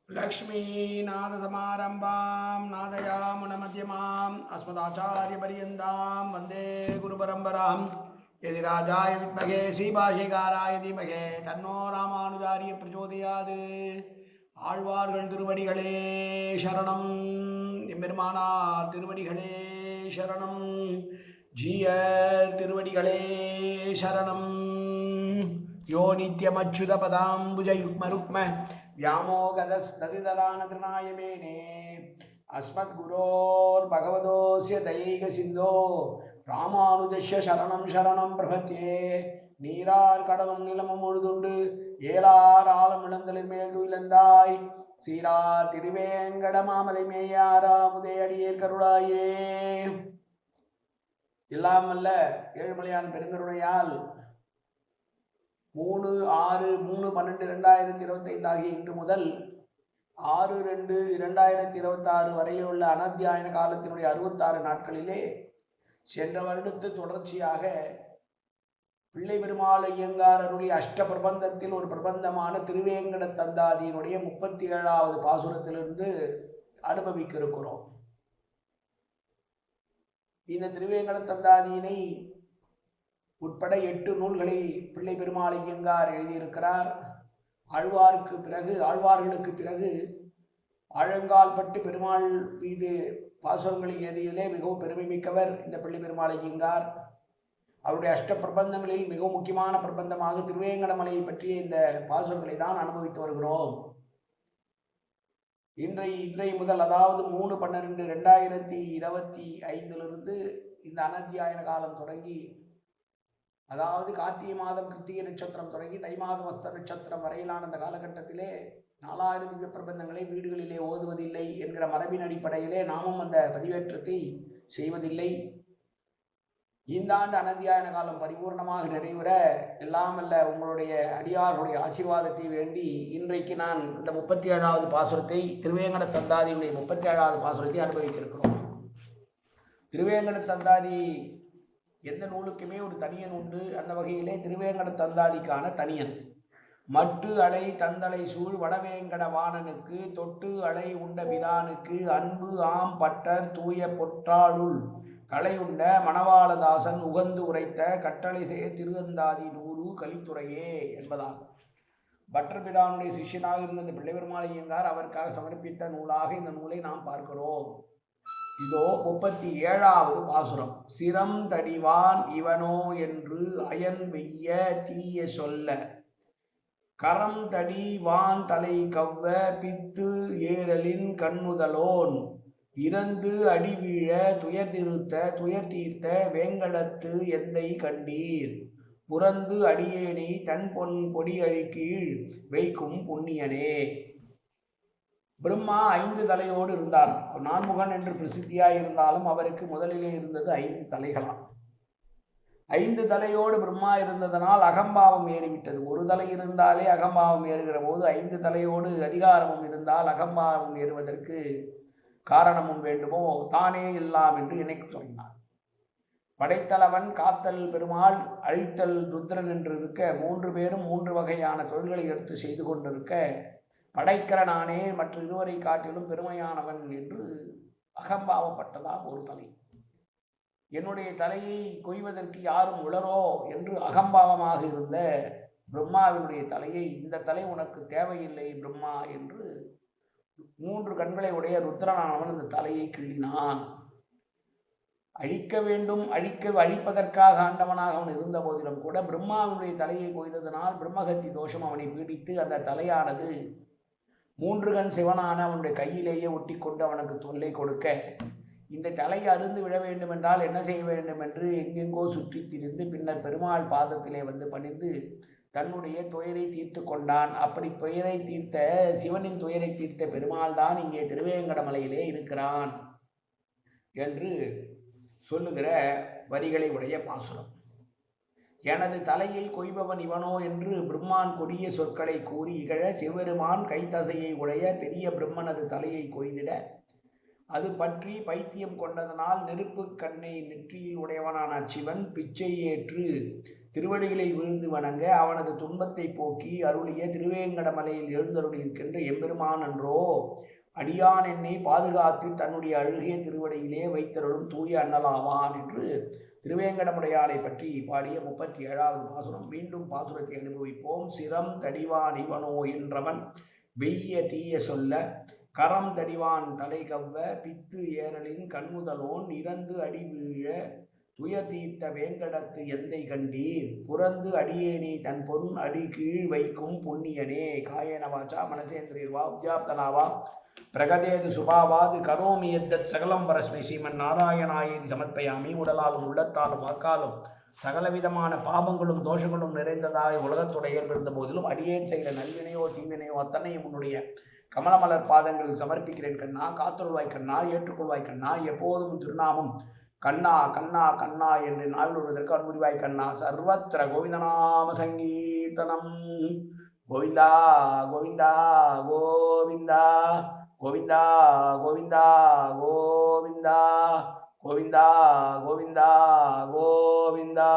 लक्ष्मीनाथसमारम्भां नादयामुनमध्यमाम् अस्मदाचार्यपर्यन्तां वन्दे गुरुपरम्परां यदिराजाय विद्महे श्रीभाष्यकाराय धीमहि तन्नो रामानुजार्य प्रचोदयात् ஆழ்வார்கள் திருவடிகளே சரணம் எம்பெருமானார் திருவடிகளே சரணம் ஜீயர் திருவடிகளே சரணம் யோ நித்யமச்சுத பதாம்புஜ யுக்மருக்ம व्यामोगदस्तदितरानतृणाय मेने अस्मद्गुरोर्भगवतोऽस्य दयैकसिन्धो रामानुजस्य शरणं शरणं प्रपद्ये நீரார் கடலும் நிலமும் முழுதுண்டு ஏலார் ஆழம் இழந்தலின் மேல் துயிலந்தாய் சீரார் திருவேங்கட மாமலை மேயாராமுதே அடியேர் கருளாயே. எல்லாம் அல்ல ஏழுமலையான் பெருங்கருணையால் 3/6/3/12/2025 ஆகிய இன்று முதல் 6/2/2026 வரையில் உள்ள அனத்தியாயன காலத்தினுடைய 66 நாட்களிலே சென்ற வருடத்து தொடர்ச்சியாக பிள்ளை பெருமாள் ஐயங்கார் அருளி அஷ்ட பிரபந்தத்தில் ஒரு பிரபந்தமான திருவேங்கட தந்தாதியினுடைய 37வது பாசுரத்திலிருந்து அனுபவிக்க இருக்கிறோம். இந்த திருவேங்கட தந்தாதியினை உட்பட 8 நூல்களை பிள்ளை பெருமாள் ஐயங்கார் எழுதியிருக்கிறார். ஆழ்வார்களுக்கு பிறகு ஆழங்கால்பட்டு பெருமாள் மீது பாசுரங்களை எழுதியதிலே மிகவும் பெருமை மிக்கவர் இந்த பிள்ளை பெருமாள் ஐயங்கார். அவருடைய அஷ்ட பிரபந்தங்களில் மிகவும் முக்கியமான பிரபந்தமாக திருவேங்கடமலையை பற்றிய இந்த பாசுரங்களை தான் அனுபவித்து வருகிறோம். இன்றைய முதல், அதாவது 3/12/2025 இந்த அனத்தியாயன காலம் தொடங்கி, அதாவது கார்த்திகை மாதம் கிருத்திகை நட்சத்திரம் தொடங்கி தை மாதம் அஸ்த நட்சத்திரம் வரையிலான அந்த காலகட்டத்திலே 4000 திவ்ய பிரபந்தங்களை வீடுகளிலே ஓதுவதில்லை என்கிற மரபின் அடிப்படையிலே நாமும் அந்த பதிவேற்றத்தை செய்வதில்லை. இந்த ஆண்டு அனத்தியாயன காலம் பரிபூர்ணமாக நிறைவுற எல்லாம் அல்ல உங்களுடைய அடியார்களுடைய ஆசீர்வாதத்தை வேண்டி இன்றைக்கு நான் இந்த 37வது பாசுரத்தை, திருவேங்கட தந்தாதியுடைய 37வது பாசுரத்தை அனுபவிக்க இருக்கிறோம். திருவேங்கட தந்தாதி எந்த நூலுக்குமே ஒரு தனியன் உண்டு. அந்த வகையிலே திருவேங்கட தந்தாதிக்கான தனியன்: மட்டு அலை தந்தலை சூழ் வடவேங்கட வாணனுக்கு தொட்டு அலை உண்ட பிரானுக்கு அன்பு ஆம் பட்டர் தூய பொற்றாளுள் களை உண்ட மணவாளதாசன் உகந்து உரைத்த கட்டளை செய்ய திருவந்தாதி 100 கலித்துறையே என்பதாகும். பட்டர் பிரானுடைய சிஷ்யனாக இருந்த பிள்ளை பெருமாள் ஐயங்கார் அவருக்காக சமர்ப்பித்த நூலாக இந்த நூலை நாம் பார்க்கிறோம். இதோ 37வது பாசுரம்: சிரம் தடிவான் இவனோ என்று அயன் வெய்ய தீய சொல்ல கரம் தடி வான் தலை கவ்வ பித்து ஏறலின் கண்ணுதலோன் இறந்து அடிவீழ துயர் தீர்த்த வேங்கடத்து எந்தை கண்டீர் புறந்து அடியேனை தன் பொன் பொடி அழிக்கீழ் வைக்கும் புண்ணியனே. பிரம்மா 5 தலையோடு இருந்தார். நான்முகன் என்று பிரசித்தியாக இருந்தாலும் அவருக்கு முதலிலே இருந்தது 5 தலைகளாம். 5 தலையோடு பிரம்மா இருந்ததனால் அகம்பாவம் ஏறிவிட்டது. ஒரு தலை இருந்தாலே அகம்பாவம் ஏறுகிற போது 5 தலையோடு அதிகாரமும் இருந்தால் அகம்பாவம் ஏறுவதற்கு காரணமும் வேண்டுமோ, தானே இல்லாம் என்று நினைக்க தொடங்கினார். படைத்தலைவன் காத்தல் பெருமாள், அழித்தல் ருத்ரன் என்று இருக்க 3 பேரும் 3 வகையான தொழில்களை எடுத்து செய்து கொண்டிருக்க, படைக்கிற நானே மற்ற இருவரை காட்டிலும் பெருமையானவன் என்று அகம்பாவப்பட்டதான் ஒரு தலை. என்னுடைய தலையை கொய்வதற்கு யாரும் உளரோ என்று அகம்பாவமாக இருந்த பிரம்மாவினுடைய தலையை, இந்த தலை உனக்கு தேவையில்லை பிரம்மா என்று 3 கண்களை உடைய ருத்ரனானவன் அந்த தலையை கிள்ளினான். அழிக்க வேண்டும், அழிப்பதற்காக ஆண்டவனாக அவன் இருந்த போதிலும் கூட பிரம்மாவினுடைய தலையை கொய்ததனால் பிரம்மகத்தி தோஷம் அவனை பீடித்து அந்த தலையானது 3 கண் சிவனான அவனுடைய கையிலேயே ஒட்டி கொண்டு அவனுக்கு தொல்லை கொடுக்க, இந்த தலையை அருந்து விழ வேண்டும் என்றால் என்ன செய்ய வேண்டும் என்று எங்கெங்கோ சுற்றி திரிந்து பின்னர் பெருமாள் பாதத்திலே வந்து பணிந்து தன்னுடைய துயரை தீர்த்து கொண்டான். அப்படி துயரை தீர்த்த சிவனின் துயரை தீர்த்த பெருமாள் தான் இங்கே திருவேங்கடமலையிலே இருக்கிறான் என்று சொல்லுகிற வரிகளை உடைய பாசுரம். எனது தலையை கொய்பவன் இவனோ என்று பிரம்மான் கொடிய சொற்களை கூறி இகழ, சிவபெருமான் கைத்தசையை உடைய பெரிய பிரம்மனது தலையை கொய்திட அது பற்றி பைத்தியம் கொண்டதனால் நெருப்பு கண்ணை நெற்றியில் உடையவனான சிவன் பிச்சை ஏற்று திருவடிகளில் விழுந்து வணங்க அவனது துன்பத்தை போக்கி அருளிய திருவேங்கடமலையில் எழுந்தருளி இருக்கின்ற எம்பெருமான் என்றோ அடியான் என்னை பாதுகாத்து தன்னுடைய அழுகிய திருவடியிலே வைத்தருளும் தூய அண்ணலாவான் என்று திருவேங்கடமுடையானை பற்றி பாடிய 37வது பாசுரம். மீண்டும் பாசுரத்தை அனுபவிப்போம். சிரம் தடிவான் இவனோ என்றவன் வெய்ய தீய சொல்ல கரம் தடிவான் தலை கவ்வ பித்து ஏறலின் கண்முதலோன் இறந்து அடி வீழ துயர் தீர்த்த வேங்கடத்து எந்தை கண்டீர் புறந்து அடியேனே தன் பொன் அடி கீழ் வைக்கும் புண்ணியனே. காயேன வாச்சா மனசேந்திரியர்வா உத்யாப்தனாவா பிரகதேது சுபாவாது கரோமி எத்தத் சகலம் வரஸ்மை ஸ்ரீமன் நாராயணாயேதி சமர்ப்பயாமி. உடலாலும் உள்ளத்தாலும் வாக்காலும் சகலவிதமான பாவங்களும் தோஷங்களும் நிறைந்ததாய் உலகத்துடைய இருந்த போதிலும் அடியேன் செய்கிற நல்வினையோ தீவினையோ அத்தனையும் உன்னுடைய கமலமலர் பாதங்களில் சமர்ப்பிக்கிறேன் கண்ணா. காத்தொருள்வாய் கண்ணா, ஏற்றுக்கொள்வாய் கண்ணா. எப்போதும் திருநாமம் கண்ணா கண்ணா கண்ணா என்று நாவில் வருவதற்கு அன்புரிவாய் கண்ணா. சர்வத்திர கோவிந்தநாம சங்கீர்த்தனம். கோவிந்தா கோவிந்தா கோவிந்தா கோவிந்தா கோவிந்தா கோவிந்தா கோவிந்தா கோவிந்தா கோவிந்தா.